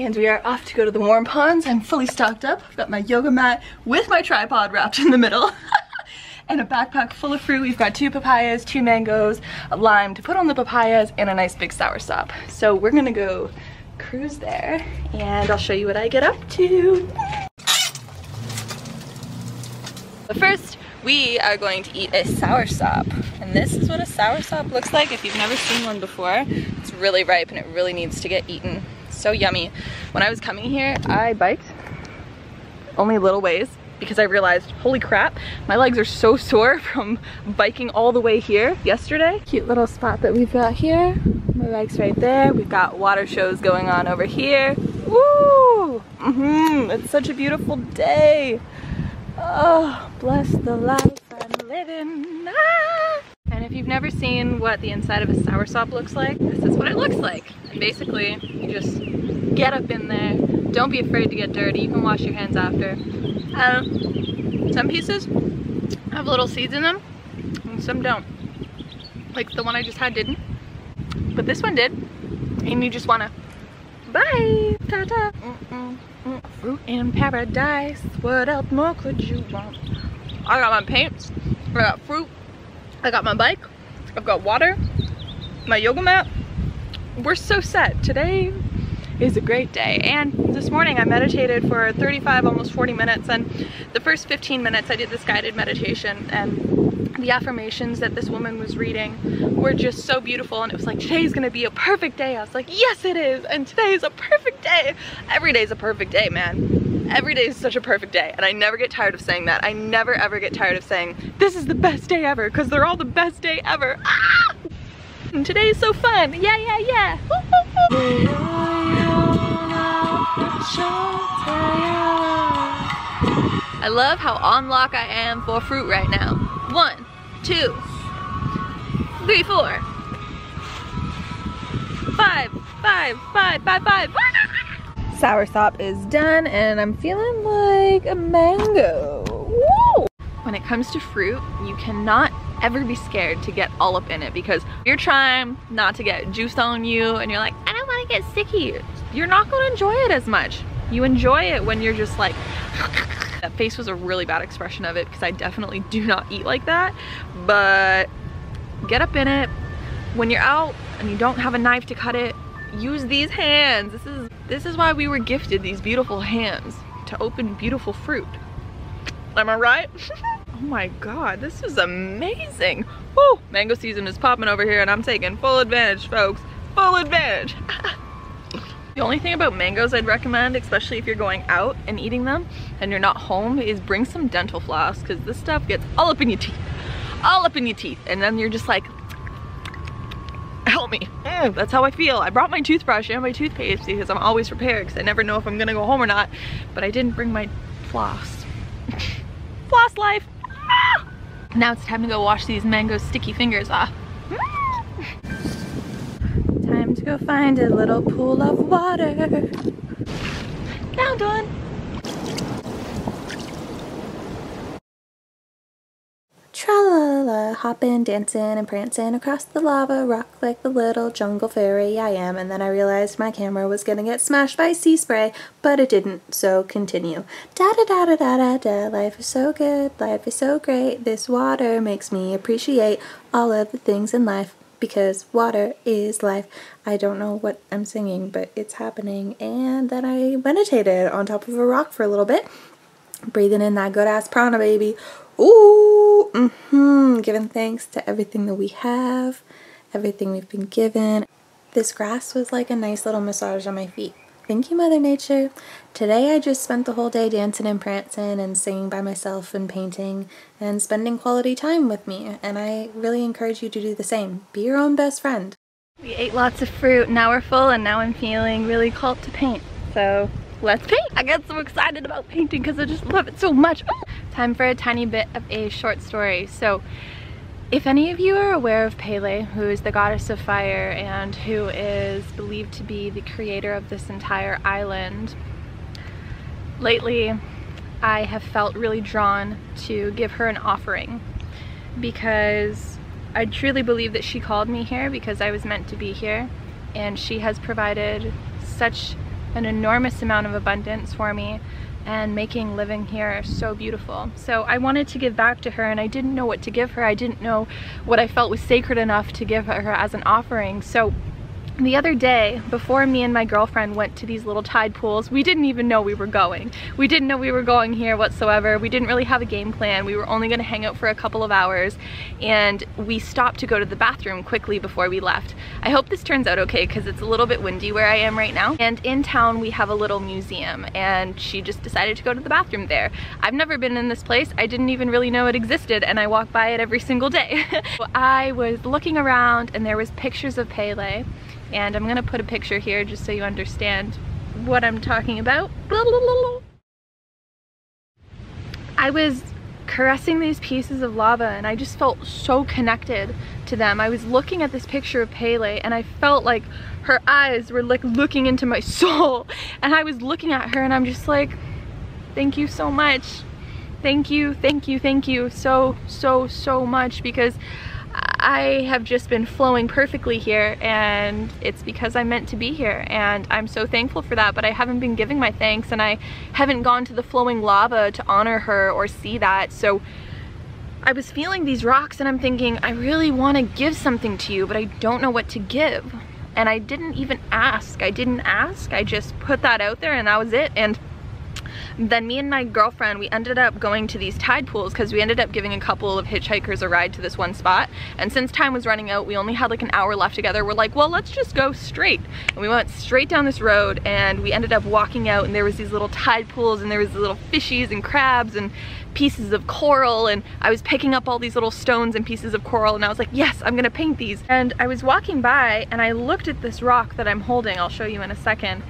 and we are off to go to the warm ponds. I'm fully stocked up. I've got my yoga mat with my tripod wrapped in the middle and a backpack full of fruit. We've got 2 papayas, 2 mangoes, a lime to put on the papayas, and a nice big soursop. So we're gonna go cruise there and I'll show you what I get up to. But first, we are going to eat a soursop. And this is what a soursop looks like if you've never seen one before. It's really ripe and it really needs to get eaten. So yummy. When I was coming here, I biked only a little ways because I realized, holy crap, my legs are so sore from biking all the way here yesterday. Cute little spot that we've got here. My bike's right there. We've got water shows going on over here. Woo! It's such a beautiful day. Oh, bless the life I'm living. Ah! And if you've never seen what the inside of a soursop looks like, this is what it looks like. And basically, you just get up in there. Don't be afraid to get dirty. You can wash your hands after. Some pieces have little seeds in them, and some don't. Like the one I just had didn't, but this one did. And you just wanna, bye, ta-ta. Fruit in paradise, what else more could you want? I got my paints, I got fruit, I got my bike, I've got water, my yoga mat. We're so set. Today is a great day. And this morning I meditated for 35, almost 40 minutes, and the first 15 minutes I did this guided meditation, and the affirmations that this woman was reading were just so beautiful, and it was like, today's gonna be a perfect day. I was like, yes it is, and today is a perfect day. Every day is a perfect day, man. Every day is such a perfect day, and I never get tired of saying that. I never ever get tired of saying, this is the best day ever, because they're all the best day ever. Ah! And today is so fun. Yeah, yeah, yeah. I love how on lock I am for fruit right now. 1, 2, 3, 4, 5, 5, 5, 5, 5. Soursop is done, and I'm feeling like a mango. Woo! When it comes to fruit, you cannot ever be scared to get all up in it, because you're trying not to get juice on you and you're like, I don't want to get sticky. You're not going to enjoy it as much. You enjoy it when you're just like, that face was a really bad expression of it because I definitely do not eat like that, but get up in it. When you're out and you don't have a knife to cut it, use these hands. This is why we were gifted these beautiful hands, to open beautiful fruit. Am I right? Oh my god, this is amazing. Woo! Mango season is popping over here and I'm taking full advantage, folks. Full advantage. The only thing about mangoes I'd recommend, especially if you're going out and eating them and you're not home, is bring some dental floss, because this stuff gets all up in your teeth. All up in your teeth. And then you're just like, help me. That's how I feel. I brought my toothbrush and my toothpaste because I'm always prepared, because I never know if I'm gonna go home or not. But I didn't bring my floss. Floss life. Now it's time to go wash these mango sticky fingers off. Time to go find a little pool of water. Found one. Tra-la-la, hopping, dancing, and prancing across the lava, rock like the little jungle fairy I am. And then I realized my camera was gonna get smashed by sea spray, but it didn't, so continue. Da-da-da-da-da-da-da, life is so good, life is so great. This water makes me appreciate all of the things in life, because water is life. I don't know what I'm singing, but it's happening. And then I meditated on top of a rock for a little bit, breathing in that good-ass prana, baby. Ooh, giving thanks to everything that we have, everything we've been given. This grass was like a nice little massage on my feet. Thank you, Mother Nature. Today I just spent the whole day dancing and prancing and singing by myself and painting and spending quality time with me, and I really encourage you to do the same. Be your own best friend. We ate lots of fruit, now we're full, and now I'm feeling really called to paint. So let's paint. I get so excited about painting because I just love it so much. Oh! Time for a tiny bit of a short story. So if any of you are aware of Pele, who is the goddess of fire and who is believed to be the creator of this entire island, lately I have felt really drawn to give her an offering, because I truly believe that she called me here because I was meant to be here, and she has provided such an enormous amount of abundance for me and making living here so beautiful. So I wanted to give back to her, and I didn't know what to give her. I didn't know what I felt was sacred enough to give her as an offering. So the other day, before me and my girlfriend went to these little tide pools, we didn't even know we were going. We didn't know we were going here whatsoever. We didn't really have a game plan. We were only gonna hang out for a couple of hours, and we stopped to go to the bathroom quickly before we left. I hope this turns out okay because it's a little bit windy where I am right now. And in town we have a little museum, and she just decided to go to the bathroom there. I've never been in this place. I didn't even really know it existed, and I walk by it every single day. I was looking around and there was pictures of Pele. And I'm gonna put a picture here just so you understand what I'm talking about. I was caressing these pieces of lava and I just felt so connected to them. I was looking at this picture of Pele and I felt like her eyes were like looking into my soul. And I was looking at her and I'm just like, thank you so much. Thank you, thank you, thank you so much, because I have just been flowing perfectly here, and it's because I'm meant to be here, and I'm so thankful for that. But I haven't been giving my thanks, and I haven't gone to the flowing lava to honor her or see that. So I was feeling these rocks and I'm thinking, I really want to give something to you, but I don't know what to give. And I didn't even ask. I didn't ask. I just put that out there and that was it. And then me and my girlfriend, we ended up going to these tide pools because we ended up giving a couple of hitchhikers a ride to this one spot. And since time was running out, we only had like an hour left together. We're like, well, let's just go straight. And we went straight down this road and we ended up walking out, and there was these little tide pools and there was little fishies and crabs and pieces of coral, and I was picking up all these little stones and pieces of coral, and I was like, yes, I'm gonna paint these. And I was walking by and I looked at this rock that I'm holding, I'll show you in a second,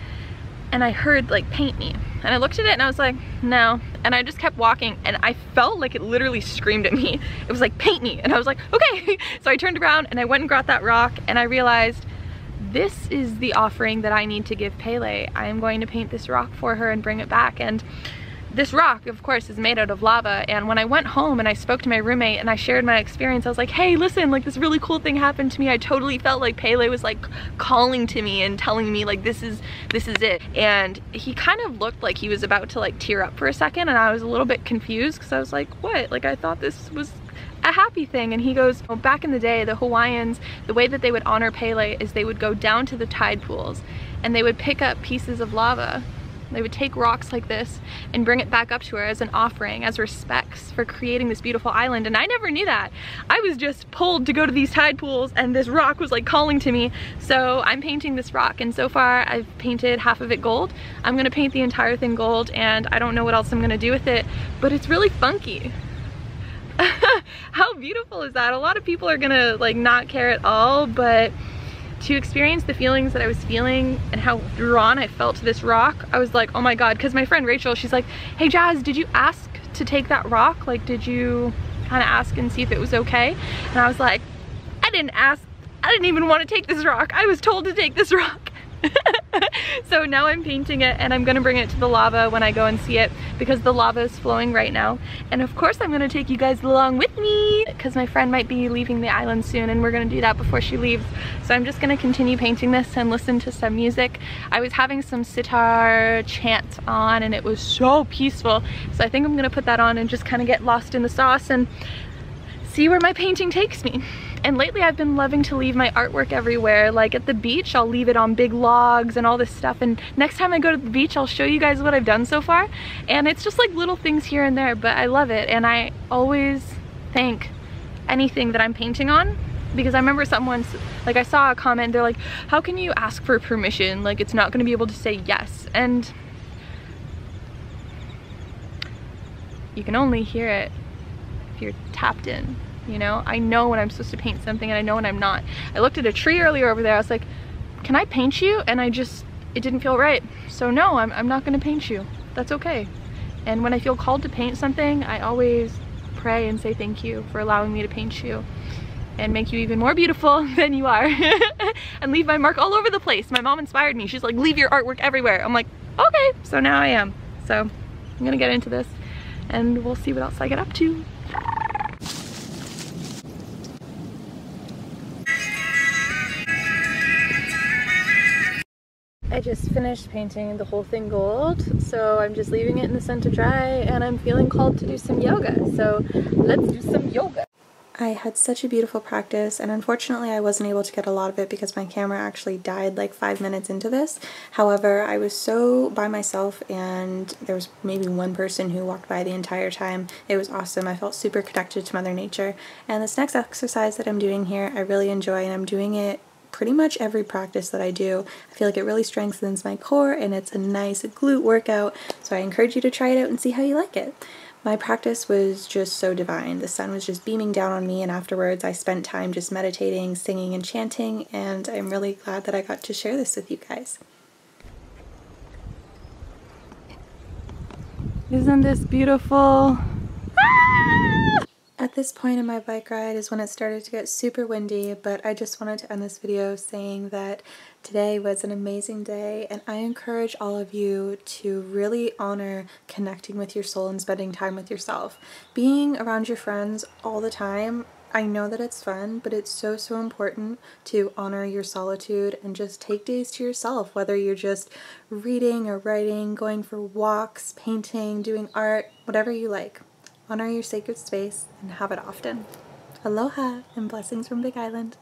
and I heard like, paint me. And I looked at it and I was like, no. And I just kept walking and I felt like it literally screamed at me. It was like, paint me. And I was like, okay. So I turned around and I went and got that rock, and I realized this is the offering that I need to give Pele. I am going to paint this rock for her and bring it back. And this rock, of course, is made out of lava. And when I went home and I spoke to my roommate and I shared my experience, I was like, hey, listen, like this really cool thing happened to me. I totally felt like Pele was like calling to me and telling me like, this is it. And he kind of looked like he was about to like tear up for a second, and I was a little bit confused because I was like, what? Like I thought this was a happy thing. And he goes, well, back in the day, the Hawaiians, the way that they would honor Pele is they would go down to the tide pools and they would pick up pieces of lava. They would take rocks like this and bring it back up to her as an offering, as respects for creating this beautiful island. And I never knew that. I was just pulled to go to these tide pools and this rock was like calling to me. So I'm painting this rock, and so far I've painted half of it gold. I'm gonna paint the entire thing gold, and I don't know what else I'm gonna do with it, but it's really funky. How beautiful is that? A lot of people are gonna like not care at all, but to experience the feelings that I was feeling and how drawn I felt to this rock, I was like, oh my god. Because my friend Rachel, she's like, hey Jazz, did you ask to take that rock? Like, did you kind of ask and see if it was okay? And I was like, I didn't ask. I didn't even want to take this rock. I was told to take this rock. So now I'm painting it, and I'm gonna bring it to the lava when I go and see it, because the lava is flowing right now. And of course I'm gonna take you guys along with me because my friend might be leaving the island soon, and we're gonna do that before she leaves. So I'm just gonna continue painting this and listen to some music. I was having some sitar chant on and it was so peaceful, so I think I'm gonna put that on and just kind of get lost in the sauce and see where my painting takes me. And lately I've been loving to leave my artwork everywhere. Like at the beach, I'll leave it on big logs and all this stuff. And next time I go to the beach, I'll show you guys what I've done so far. And it's just like little things here and there, but I love it. And I always thank anything that I'm painting on, because I remember someone, like I saw a comment, they're like, how can you ask for permission? Like it's not gonna be able to say yes. And you can only hear it if you're tapped in. You know, I know when I'm supposed to paint something and I know when I'm not. I looked at a tree earlier over there. I was like, can I paint you? And it didn't feel right. So no, I'm not gonna paint you. That's okay. And when I feel called to paint something, I always pray and say thank you for allowing me to paint you and make you even more beautiful than you are. And leave my mark all over the place. My mom inspired me. She's like, leave your artwork everywhere. I'm like, okay. So now I am. So I'm gonna get into this and we'll see what else I get up to. I just finished painting the whole thing gold, so I'm just leaving it in the sun to dry, and I'm feeling called to do some yoga, so let's do some yoga. I had such a beautiful practice, and unfortunately I wasn't able to get a lot of it because my camera actually died like 5 minutes into this. However, I was so by myself, and there was maybe one person who walked by the entire time. It was awesome. I felt super connected to Mother Nature. And this next exercise that I'm doing here, I really enjoy, and I'm doing it pretty much every practice that I do. I feel like it really strengthens my core, and it's a nice glute workout, so I encourage you to try it out and see how you like it. My practice was just so divine. The sun was just beaming down on me, and afterwards I spent time just meditating, singing, and chanting, and I'm really glad that I got to share this with you guys. Isn't this beautiful? At this point in my bike ride is when it started to get super windy, but I just wanted to end this video saying that today was an amazing day, and I encourage all of you to really honor connecting with your soul and spending time with yourself. Being around your friends all the time, I know that it's fun, but it's so important to honor your solitude and just take days to yourself, whether you're just reading or writing, going for walks, painting, doing art, whatever you like. Honor your sacred space and have it often. Aloha and blessings from Big Island.